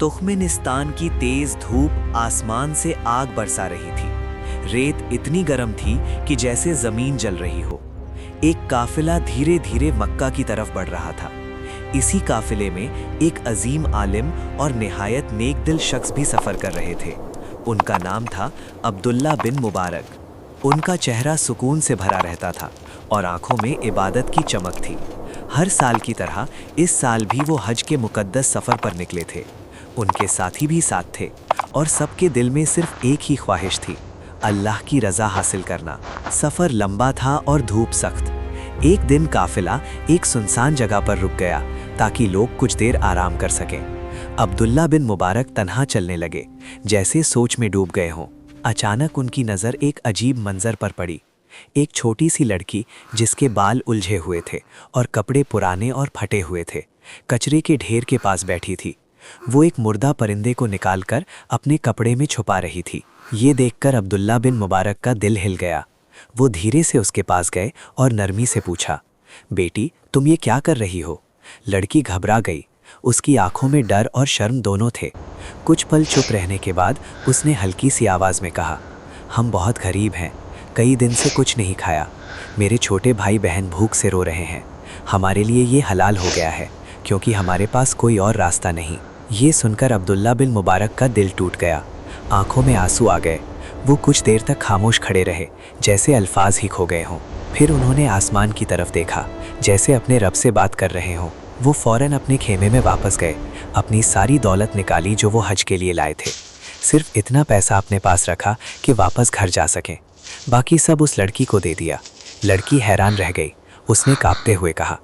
Turkmenistan की तेज धूप आसमान से आग बरसा रही थी। रेत इतनी गर्म थी कि जैसे जमीन जल रही हो। एक काफिला धीरे धीरे मक्का की तरफ बढ़ रहा था। इसी काफिले में एक अजीम आलिम और निहायत नेकदिल शख्स भी सफ़र कर रहे थे। उनका नाम था अब्दुल्ला बिन मुबारक। उनका चेहरा सुकून से भरा रहता था और आंखों में इबादत की चमक थी। हर साल की तरह इस साल भी वो हज के मुकद्दस सफ़र पर निकले थे। उनके साथी भी साथ थे और सबके दिल में सिर्फ एक ही ख्वाहिश थी, अल्लाह की रज़ा हासिल करना। सफ़र लंबा था और धूप सख्त। एक दिन काफिला एक सुनसान जगह पर रुक गया ताकि लोग कुछ देर आराम कर सकें। अब्दुल्ला बिन मुबारक तन्हा चलने लगे, जैसे सोच में डूब गए हों। अचानक उनकी नज़र एक अजीब मंजर पर पड़ी। एक छोटी सी लड़की जिसके बाल उलझे हुए थे और कपड़े पुराने और फटे हुए थे, कचरे के ढेर के पास बैठी थी। वो एक मुर्दा परिंदे को निकालकर अपने कपड़े में छुपा रही थी। ये देखकर अब्दुल्ला बिन मुबारक का दिल हिल गया। वो धीरे से उसके पास गए और नरमी से पूछा, बेटी तुम ये क्या कर रही हो? लड़की घबरा गई। उसकी आंखों में डर और शर्म दोनों थे। कुछ पल चुप रहने के बाद उसने हल्की सी आवाज़ में कहा, हम बहुत गरीब हैं, कई दिन से कुछ नहीं खाया। मेरे छोटे भाई बहन भूख से रो रहे हैं। हमारे लिए ये हलाल हो गया है क्योंकि हमारे पास कोई और रास्ता नहीं। ये सुनकर अब्दुल्ला बिन मुबारक का दिल टूट गया। आंखों में आंसू आ गए। वो कुछ देर तक खामोश खड़े रहे, जैसे अल्फाज ही खो गए हों। फिर उन्होंने आसमान की तरफ देखा, जैसे अपने रब से बात कर रहे हों। वो फौरन अपने खेमे में वापस गए, अपनी सारी दौलत निकाली जो वो हज के लिए लाए थे। सिर्फ इतना पैसा अपने पास रखा कि वापस घर जा सकें। बाकी सब उस लड़की को दे दिया। लड़की हैरान रह गई। उसने कांपते हुए कहा,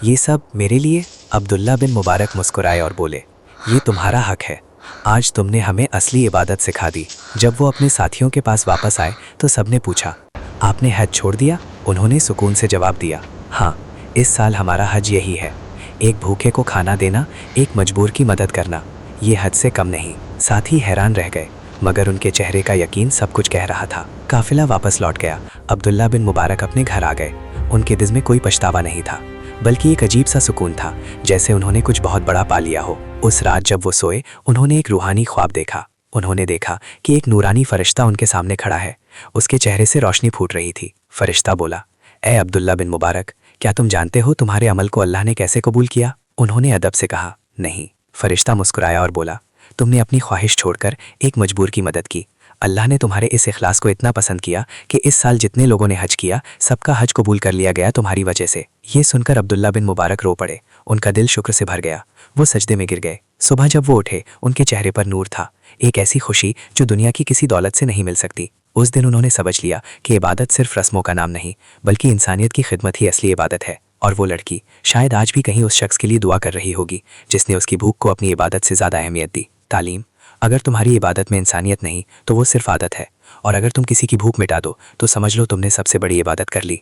ये सब मेरे लिए? अब्दुल्ला बिन मुबारक मुस्कुराए और बोले, ये तुम्हारा हक है। आज तुमने हमें असली इबादत सिखा दी। जब वो अपने साथियों के पास वापस आए तो सबने पूछा, आपने हज छोड़ दिया? उन्होंने सुकून से जवाब दिया, हाँ, इस साल हमारा हज यही है। एक भूखे को खाना देना, एक मजबूर की मदद करना, ये हज से कम नहीं। साथी हैरान रह गए, मगर उनके चेहरे का यकीन सब कुछ कह रहा था। काफिला वापस लौट गया। अब्दुल्ला बिन मुबारक अपने घर आ गए। उनके दिल में कोई पछतावा नहीं था, बल्कि एक अजीब सा सुकून था, जैसे उन्होंने कुछ बहुत बड़ा पा लिया हो। उस रात जब वो सोए, उन्होंने एक रूहानी ख्वाब देखा। उन्होंने देखा कि एक नूरानी फरिश्ता उनके सामने खड़ा है। उसके चेहरे से रोशनी फूट रही थी। फरिश्ता बोला, ए अब्दुल्ला बिन मुबारक, क्या तुम जानते हो तुम्हारे अमल को अल्लाह ने कैसे कबूल किया? उन्होंने अदब से कहा, नहीं। फरिश्ता मुस्कुराया और बोला, तुमने अपनी ख्वाहिश छोड़कर एक मजबूर की मदद की। अल्लाह ने तुम्हारे इस इखलास को इतना पसंद किया कि इस साल जितने लोगों ने हज किया, सबका हज कबूल कर लिया गया तुम्हारी वजह से। ये सुनकर अब्दुल्ला बिन मुबारक रो पड़े। उनका दिल शुक्र से भर गया। वो सजदे में गिर गए। सुबह जब वो उठे, उनके चेहरे पर नूर था, एक ऐसी खुशी जो दुनिया की किसी दौलत से नहीं मिल सकती। उस दिन उन्होंने समझ लिया कि इबादत सिर्फ रस्मों का नाम नहीं, बल्कि इंसानियत की खिदमत ही असली इबादत है। और वो लड़की शायद आज भी कहीं उस शख्स के लिए दुआ कर रही होगी जिसने उसकी भूख को अपनी इबादत से ज़्यादा अहमियत दी। तालीम, अगर तुम्हारी इबादत में इंसानियत नहीं तो वो सिर्फ आदत है, और अगर तुम किसी की भूख मिटा दो तो समझ लो तुमने सबसे बड़ी इबादत कर ली।